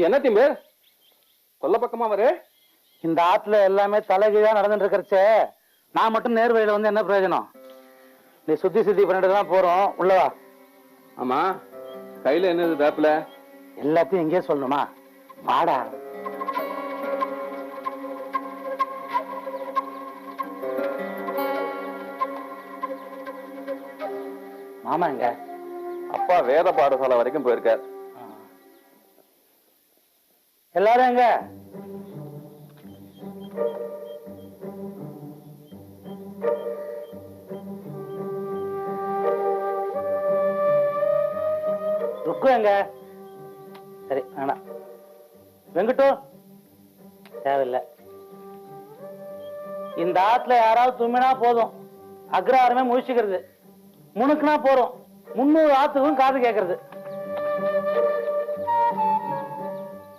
என்ன திம்பு கொல்ல பக்கமா வரு? இந்த ஆத்துல எல்லாமே தலைகீழா நடந்துட்டு இருக்கிறச்சே, நான் மட்டும் நேர் வழியில வந்து என்ன பிரயோஜனம்? நீ சுத்தி சுத்தி பண்ணிட்டு தான் போறோம், உள்ளவா. ஆமா, கையில என்னது வேப்பில? எல்லாத்தையும் எங்கே சொல்லணுமா? வாடா. மாமா எங்க? அப்பா வேத பாடசாலை வரைக்கும் போயிருக்கார். எல்லாரும் எங்க? ருக்கு எங்க? சரி வேணாம். வெங்கட்டு தேவையில்லை. இந்த ஆத்துல யாராவது தும்மினா போதும், அக்ரஹாரமே முழிச்சுக்கிறது. முணுக்குனா போறோம், 300 ஆத்துக்கும் காது கேட்கறது.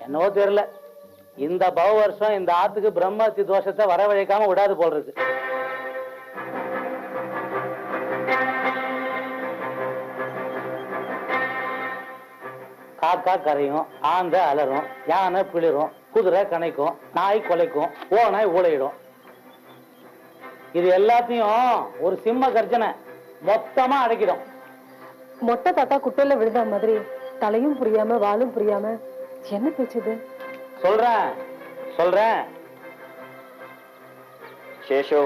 என்னவோ தெரியல, இந்த பவ வருஷம் இந்த ஆத்துக்கு பிரம்மத்தி தோஷத்தை வரவழைக்காம விடாது போல் இருக்கு. காக்கா கரையும், ஆந்த அலரும், யானை பிளிரும், குதிரை கணைக்கும், நாய் கொலைக்கும், ஓநாய் ஊழையிடும். இது எல்லாத்தையும் ஒரு சிம்ம கர்ஜனை மொத்தமா அடைக்கிடும். மொட்டை தாத்தா குட்டையில விழுந்த மாதிரி தலையும் புரியாம வாலும் புரியாம என்ன பேச்சுது? சொல்றேன் சொல்றேன். சேஷோ,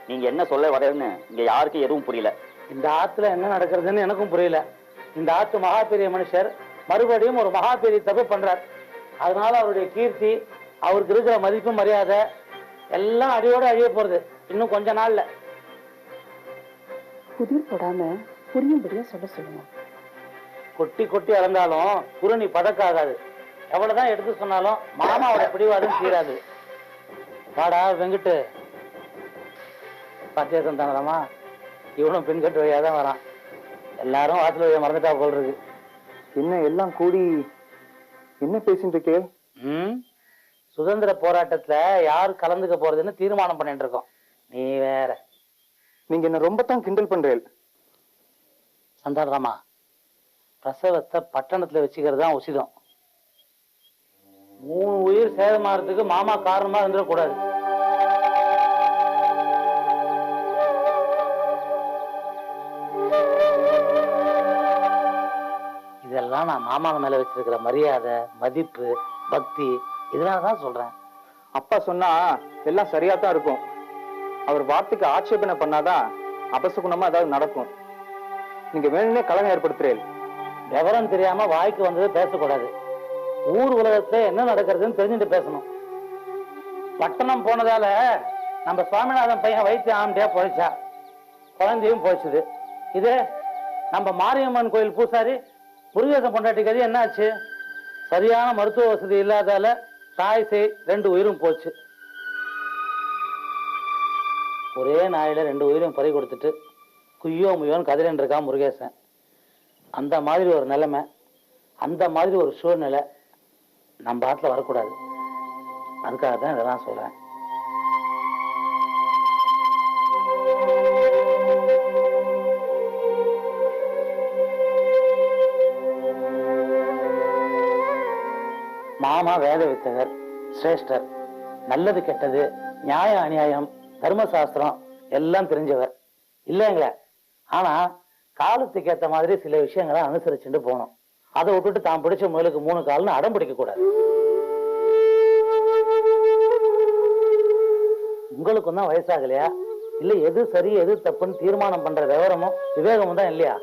நீங்க என்ன சொல்ல வரேன்னு இங்க யாருக்கும் எதுவும் புரியல. இந்த ஆத்துல என்ன நடக்கிறதுன்னு எனக்கும் புரியல. இந்த ஆத்து மகா பெரிய மனுஷர் மறுபடியும் ஒரு மகா பெரிய தப்பு பண்றார். அதனால அவருடைய கீர்த்தி, அவருக்கு இருக்கிற மதிப்பு மரியாதை எல்லாம் அடியோட அழிய போறது இன்னும் கொஞ்ச நாள்ல. புதிர் போடாம புரியும்படியா சொல்ல சொல்லுங்க. கொட்டி கொட்டி அளந்தாலும் குருணி பதக்காகாது. எவ்வளவுதான் எடுத்து சொன்னாலும் மாமாவோட பிடிவாதம் தீராது. வாடா வெங்கட்டு. பத்தியசம் தானதாமா, இவனும் பெண்கட்டு வழியாதான் வரான். எல்லாரும் வாசல் வழியா மறந்துட்டா போல் இருக்கு. என்ன எல்லாம் கூடி என்ன பேசிட்டு இருக்கே? சுதந்திர போராட்டத்துல யாரு கலந்துக்க போறதுன்னு தீர்மானம் பண்ணிட்டு இருக்கோம். நீ வேற. நீங்க என்ன ரொம்ப தான் கிண்டல் பண்றேன். சந்தானராமா, பிரசவத்தை பட்டணத்துல வச்சுக்கிறது தான் உசிதம். 3 உயிர் சேதமாறதுக்கு மாமா காரணமா இருந்துடக்கூடாது. இதெல்லாம் நான் மாமா மேல வச்சிருக்கிற மரியாதை, மதிப்பு, பக்தி, இதனாலதான் சொல்றேன். அப்பா சொன்னா எல்லாம் சரியா தான் இருக்கும். அவர் வார்த்தைக்கு ஆட்சேபனை பண்ணாதான் அபசகுணமா ஏதாவது நடக்கும். நீங்க வேணும்னே கலகம் ஏற்படுத்துறேன். விவரம் தெரியாம வாய்க்கு வந்தது பேசக்கூடாது. ஊர் உலகத்துல என்ன நடக்கிறதுன்னு தெரிஞ்சுட்டு பேசணும். பட்டணம் போனதால நம்ம சுவாமிநாதன் பையன் வைத்திய ஆம்பியா போயிடுச்சா, குழந்தையும் போயிடுச்சுது. இது நம்ம மாரியம்மன் கோயில் பூசாரி முருகேசன் பொண்டாட்டி கதி என்ன ஆச்சு? சரியான மருத்துவ வசதி இல்லாதால தாய் செய் 2 உயிரும் போச்சு. ஒரே நாயில 2 உயிரும் பறி கொடுத்துட்டு குய்யோ முயோன்னு கதிரன் இருக்கா முருகேசன். அந்த மாதிரி ஒரு நிலைமை, அந்த மாதிரி ஒரு சூழ்நிலை நம்ம ஆத்துல வரக்கூடாது. அதுக்காக தான் இதெல்லாம் சொல்றேன். மாமா வேத வித்தகர், சிரேஷ்டர், நல்லது கெட்டது, நியாய அநியாயம், தர்மசாஸ்திரம் எல்லாம் தெரிஞ்சவர் இல்லைங்களே. ஆனா காலத்துக்கு ஏற்ற மாதிரி சில விஷயங்களை அனுசரிச்சுட்டு போகணும். அதை விட்டுட்டு தான் பிடிச்ச முயலுக்கு 3 கால்னு அடம் பிடிக்க கூடாது. உங்களுக்கும் தான் வயசாகலையா? இல்ல எது சரி எது தப்புன்னு தீர்மானம் பண்ற விவரமும் விவேகமும் தான் இல்லையா?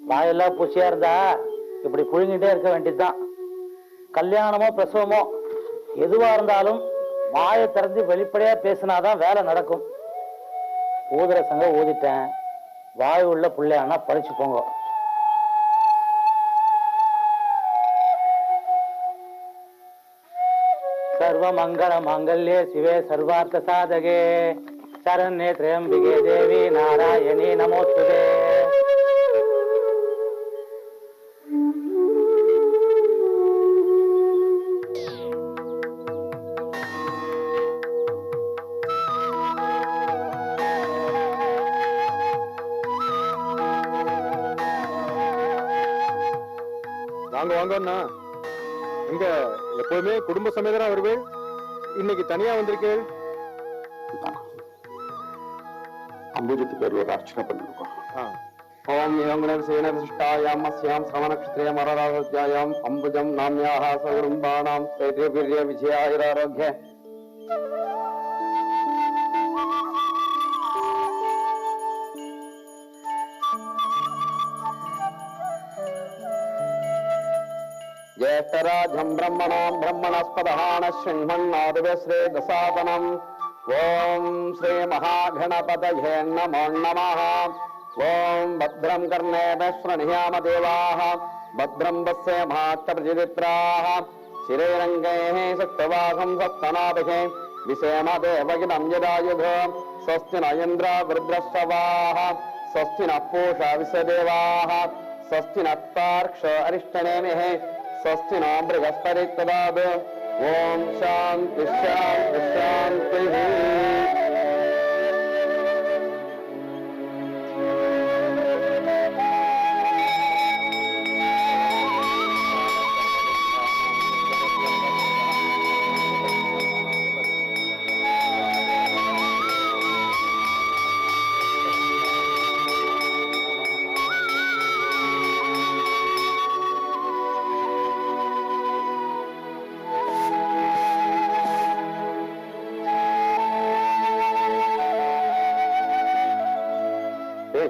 வாயெல்லாம் பூச்சியா இருந்தா இப்படி புழுங்கிட்டே இருக்க வேண்டியதுதான். கல்யாணமோ பிரசவமோ எதுவா இருந்தாலும் வாயை திறந்து வெளிப்படையா பேசினாதான் வேலை நடக்கும். ஊதுற சங்க ஊதிட்டேன், வாய் உள்ள பிள்ளையானா பறிச்சு போங்க. சர்வ மங்கள மாங்கல்யே சிவே சர்வார்த்த சாதகே சரண்யே திரியம்பிகே தேவி நாராயணி நமோஸ்துதே. வாங்க வாங்க அண்ணா. இங்க எப்பவுமே குடும்ப சமேதரா வருவேன், இன்னைக்கு தனியா வந்திருக்கேன். அம்புஜத்து பேர்ல ஒரு அர்ச்சனை பண்ணிருக்கோம். ஓம் ஏவங்கணேன விசிஷ்டாயாம் அஸ்யாம் சம நக்ஷத்ரே மரராஜ்யாயாம் அம்புஜம் நாம்யாஹ சகுடும்பானாம் ஸ்தைர்ய வீர்ய விஜயாயுராரோக்ய. ज्येष्ठराजं ब्रह्मणां ब्रह्मणस्पदहान शृण्वन्नादिवस्रे दसादनम्. ॐ श्री महागणपतये नमो नमः. ॐ भद्रं कर्णेन शृणुयाम देवाः, भद्रं पश्येमाक्षप्रतिदित्राः, शिरेरङ्गैः सत्यवाहं सत्तनाभिः विषेम देवगिनं यदायुध. स्वस्ति न इन्द्र वृद्रश्रवाः, स्वस्ति नः पूषा विश्वदेवाः, स्वस्ति नस्तार्क्ष अरिष्टनेमिः, स्वस्ति नो बृहस्पति ददातु. ओम शांति शांति शांति.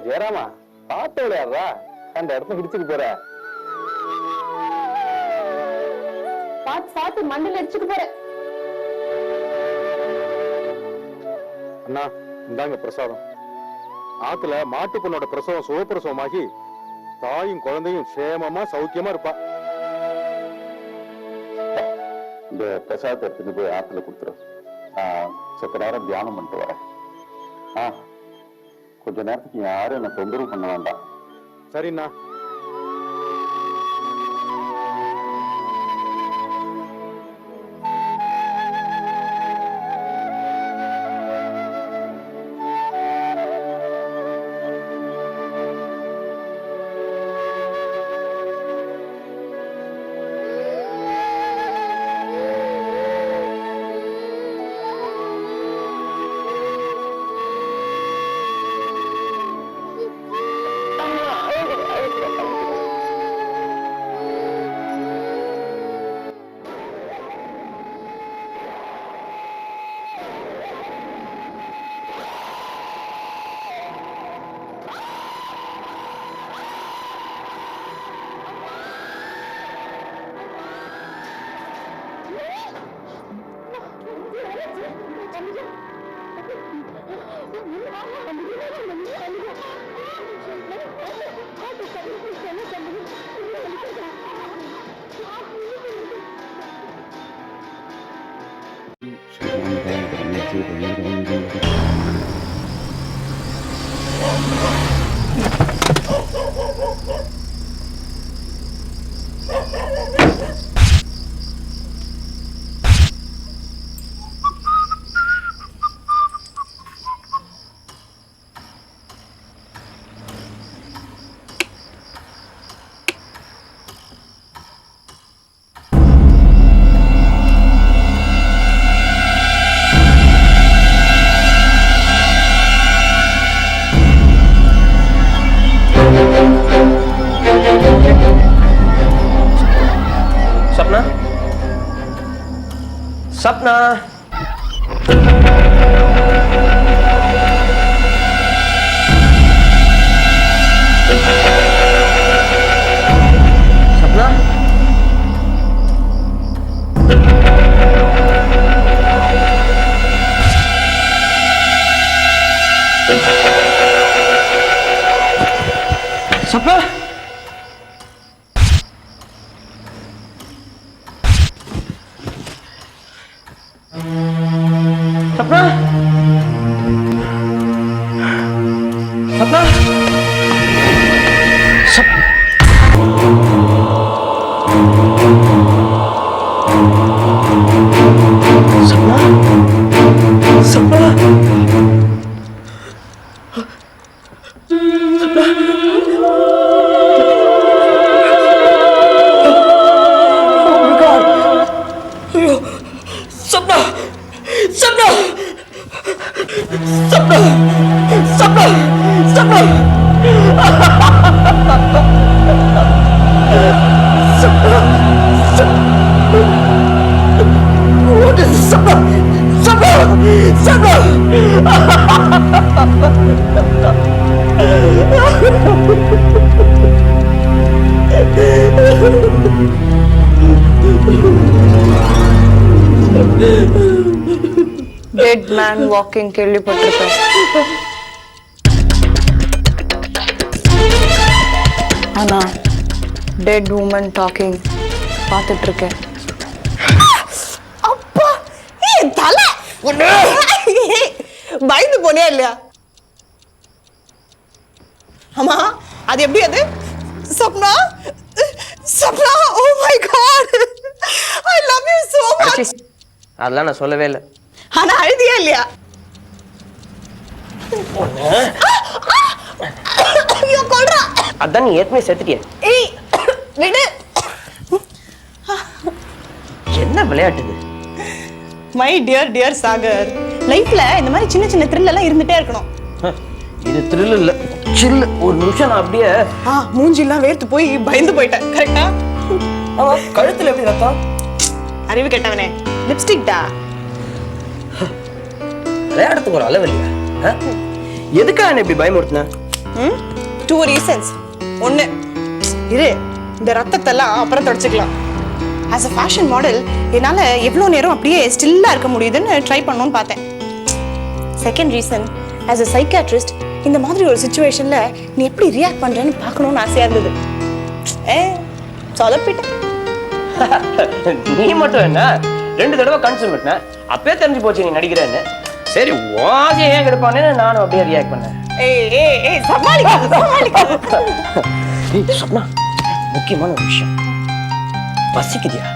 ஜெயராமா, பார்த்து விளையாடுறா, அந்த இடத்த பிடிச்சிட்டு போற. பார்த்து பார்த்து மண்ணில் அடிச்சுட்டு போற. அண்ணா இந்தாங்க பிரசாதம். ஆத்துல மாட்டு பொண்ணோட பிரசவம் சுகப்பிரசவமாகி தாயும் குழந்தையும் சேமமா சௌக்கியமா இருப்பா. இந்த பிரசாதத்தை எடுத்துட்டு போய் ஆத்துல கொடுத்துரும். சத்த நேரம் தியானம் பண்ணிட்டு வரேன். கொஞ்ச நேரத்துக்கு யாரும் என்ன தொந்தரவு பண்ண வேண்டாம். சரிண்ணா. सपना Sapna Sapna Sapna sub Sapna Sapna Sapna! Sapna! Sapna! Sapna! Sapna! Sapna! What is Sapna? Sapna! Sapna! Dead man walking கேள்விப்பட்டிருக்கேன். ஆனா டெட் உமன் டாக்கிங் பார்த்துட்டு இருக்கேன். அப்பா ஏய் தலை பயந்து போனியா இல்லையா? ஆமா அது எப்படி அது? Sapna Sapna oh my God I love you so much. அதெல்லாம் நான் சொல்லவே இல்லை. ஆனா அழுதியா இல்லையா? ஐயோ கொல்றா. அதான் நீ ஏற்கனவே செத்துட்டிய. ஏய் விடு. என்ன விளையாட்டு இது? மை டியர் டியர் சாகர், லைஃப்ல இந்த மாதிரி சின்ன சின்ன த்ரில் எல்லாம் இருந்துட்டே இருக்கணும். இது த்ரில் இல்ல, சில்லு. ஒரு நிமிஷம் நான் அப்படியே மூஞ்சிலாம் வேர்த்து போய் பயந்து போயிட்டேன். கரெக்டா? கழுத்துல எப்படி ரத்தம்? அறிவு கெட்டவனே, லிப்ஸ்டிக் டா. விளையாடுறதுக்கு ஒரு அளவு இல்லையா? எதுக்காக என்ன இப்படி பயமுறுத்தின? 2 ரீசன்ஸ். ஒன்னு, இரு இந்த ரத்தத்தெல்லாம் அப்புறம் தொடச்சுக்கலாம். ஆஸ் அ ஃபேஷன் மாடல் என்னால எவ்வளோ நேரம் அப்படியே ஸ்டில்லா இருக்க முடியுதுன்னு ட்ரை பண்ணணும்னு பார்த்தேன். Second reason, as a psychiatrist இந்த மாதிரி ஒரு சுச்சுவேஷன்ல நீ எப்படி ரியாக்ட் பண்றேன்னு பார்க்கணும்னு ஆசையா இருந்தது. சொதப்பிட்டேன். நீ மட்டும் என்ன 2 தடவை கன்சல்ட் பண்ண, அப்பவே தெரிஞ்சு போச்சு நீ நடிக்கிறேன்னு. சரி வாசி ஏன் கெடுப்பானேன்னு நானும் அப்படியே ரியாக்ட் பண்ணேன். சொன்னா முக்கியமான ஒரு விஷயம், பசிக்குதியா?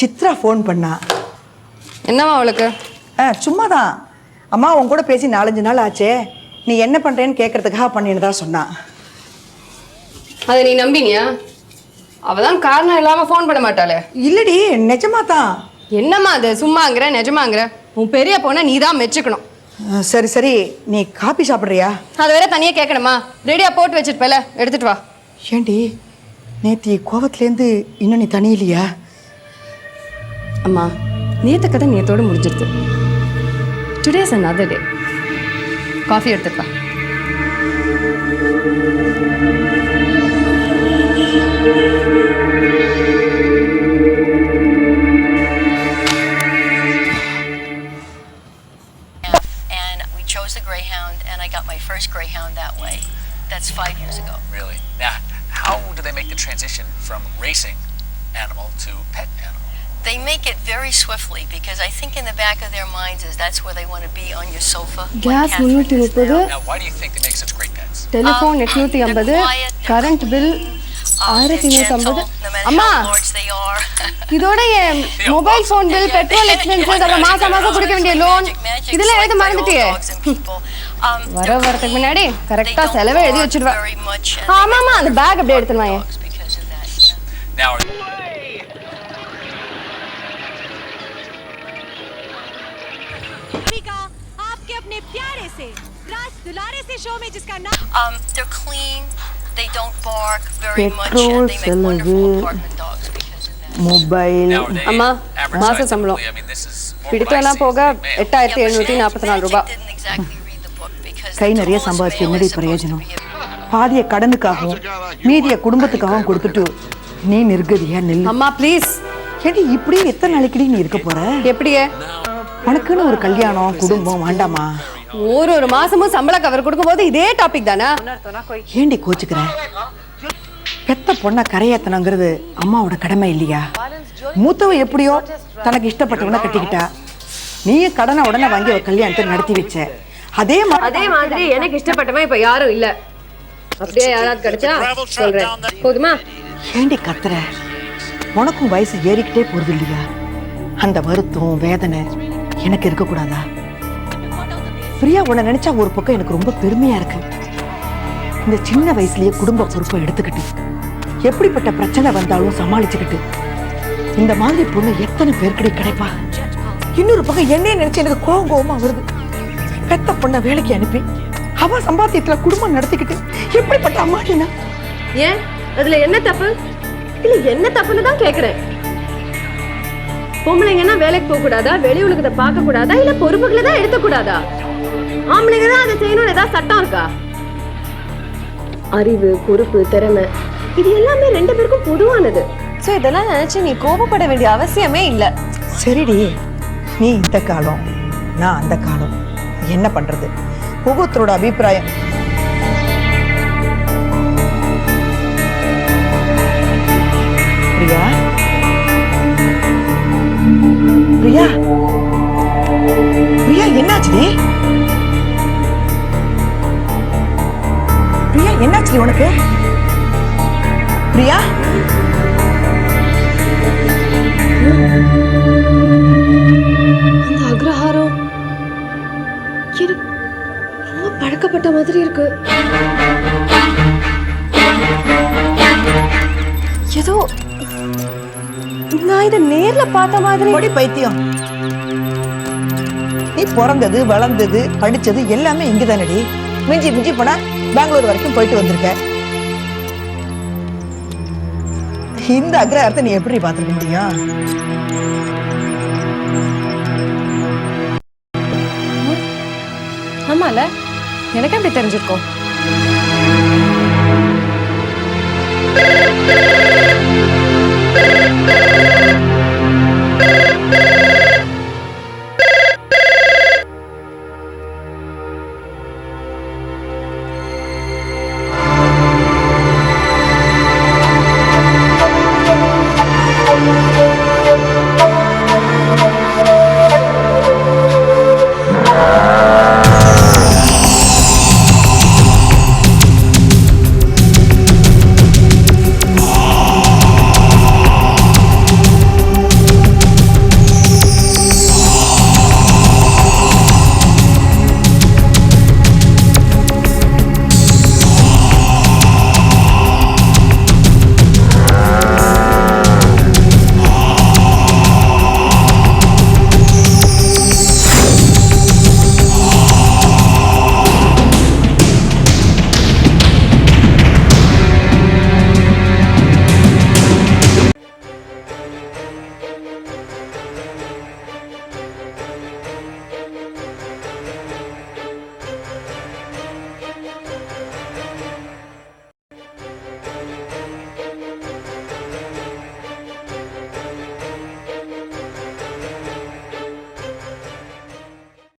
சித்ரா ஃபோன் பண்ணா. என்னவா அவளுக்கு? சும்மா தான். அம்மா உன் கூட பேசி 4-5 நாள் ஆச்சே, நீ என்ன பண்ணுறேன்னு கேட்கறதுக்காக பண்ணின்னு தான் சொன்னான். அதை நீ நம்பினியா? அவதான் காரணம் இல்லாமல் ஃபோன் பண்ண மாட்டாளே. இல்லடி, நிஜமா தான். என்னம்மா அது சும்மாங்கிற நிஜமாங்கிற? உன் பெரிய பொண்ணை நீ தான் மெச்சுக்கணும். சரி சரி, நீ காபி சாப்பிட்றியா? அதை வேற தனியாக கேட்கணுமா? ரெடியாக போட்டு வச்சிருப்பல, எடுத்துட்டு வா. ஏண்டி நேத்தி கோவத்துலேருந்து இன்னும் நீ தனியிலையா? அம்மா, நேற்று கதை நேத்தோடு முடிஞ்சிருது. Today's another day. காஃபி எடுத்துப்பா. And we chose the Greyhound, and I got my first Greyhound that way. That's 5 years ago. Really? Now, how do they make the transition from racing animal to pet animal? They make it very swiftly because I think in the back of their minds is that's where they want to be on your sofa. Gas 330. Now, why do you think they make such great pets? Telephone 850, current bill 1150. அம்மா, இதோட என் mobile phone bill, petrol expenses, அப்புறம் மாசம் மாசம் கொடுக்க வேண்டிய loan இதெல்லாம் எழுத மறந்துட்டியே. வரதுக்கு முன்னாடி கரெக்டா செலவை எழுதி வச்சிடுவேன். ஆமாமா, அந்த பேக் அப்படியே எடுத்துருவாங்க. Now, they're clean. They don't bark very much, and they make wonderful apartment dogs because of that. Mobile. nowadays, அம்மா, average மாச size சம்பளம். typically, I mean, this is more பிடிக்கலாம் pricey போக than male. 8744 ரூபாய். Didn't exactly read the book because guy the நிறைய tallest சம்பாதிச்சு male என்னடி is supposed to பிரயோஜனம்? be பாதிய கடனுக்காகவும் மீதிய குடும்பத்துக்காகவும் கொடுத்துட்டு நீ நிர்கதியா நெல். அம்மா ப்ளீஸ். ஏடி இப்படி எத்தனை நாளைக்குடி நீ இருக்க போற? எப்படியே? உனக்குன்னு ஒரு கல்யாணம் குடும்பம் வேண்டாமா? ஒரு மாசமும் சம்பள கவர் கொடுக்கும்போது இதே டாபிக் தானே? ஏண்டி கோச்சுக்கிற? பெத்த பொண்ணை கரையேத்தனங்கிறது அம்மாவோட கடமை இல்லையா? மூத்தவ எப்படியோ தனக்கு இஷ்டப்பட்டவன கட்டிக்கிட்டா, நீயும் கடனை உடனே வாங்கி ஒரு கல்யாணத்தை நடத்தி வச்ச. அதே மாதிரி எனக்கு இஷ்டப்பட்டவன் இப்ப யாரும் இல்ல. அப்படியே யாராவது கிடைச்சா சொல்றேன். போதுமா? ஏண்டி கத்துற? உனக்கும் வயசு ஏறிக்கிட்டே போறது இல்லையா? அந்த வருத்தம் வேதனை எனக்கு இருக்கக்கூடாதா? பிரியா, உன்னை நினைச்சா ஒரு பக்கம் எனக்கு ரொம்ப பெருமையா இருக்கு. இந்த சின்ன வயசுலயே குடும்ப பொறுப்பை எடுத்துக்கிட்டு எப்படிப்பட்ட பிரச்சனை வந்தாலும் சமாளிச்சுக்கிட்டு இந்த மாதிரி பொண்ணு எத்தனை பேருக்கடி கிடைப்பா? இன்னொரு பக்கம் என்னைய நினைச்சு எனக்கு கோவமா வருது. பெத்த பொண்ணை வேலைக்கு அனுப்பி அவ சம்பாத்தியத்துல குடும்பம் நடத்திக்கிட்டு எப்படிப்பட்ட அம்மாடினா? ஏன் அதுல என்ன தப்பு? இல்ல என்ன தப்புன்னு தான் கேக்குறேன். பொம்பளைங்கன்னா வேலைக்கு போக கூடாதா? வெளி உலகத்தை பார்க்க கூடாதா? இல்ல பொறுப்புகளை தான் எடுக்க கூடாதா? ஆம்பளைங்க தான் அதை செய்யணும்னு ஏதாவது சட்டம் இருக்கா? அறிவு, பொறுப்பு, திறமை இது எல்லாமே 2 பேருக்கும் பொதுவானது. சோ இதெல்லாம் நினைச்சு நீ கோபப்பட வேண்டிய அவசியமே இல்ல. சரிடி, நீ இந்த காலம், நான் அந்த காலம், என்ன பண்றது? ஒவ்வொருத்தரோட அபிப்பிராயம். பிரியா, பிரியா, பிரியா, என்னாச்சு? பிரியா, என்னாச்சு உனக்கு? பிரியா, அந்த அக்ரஹாரம் எனக்கு ரொம்ப பழக்கப்பட்ட மாதிரி இருக்கு. ஏதோ நான் இதை நேர்ல பார்த்த மாதிரி. பொடி பைத்தியம், நீ பிறந்தது வளர்ந்தது படிச்சது எல்லாமே இங்கதானடி. மிஞ்சி மிஞ்சி போனா பெங்களூர் வரைக்கும் போயிட்டு வந்திருக்க. இந்த அக்ரஹாரத்தை நீ எப்படி பார்த்துருக்க முடியும்? ஆமால, எனக்கு எப்படி தெரிஞ்சிருக்கோம்?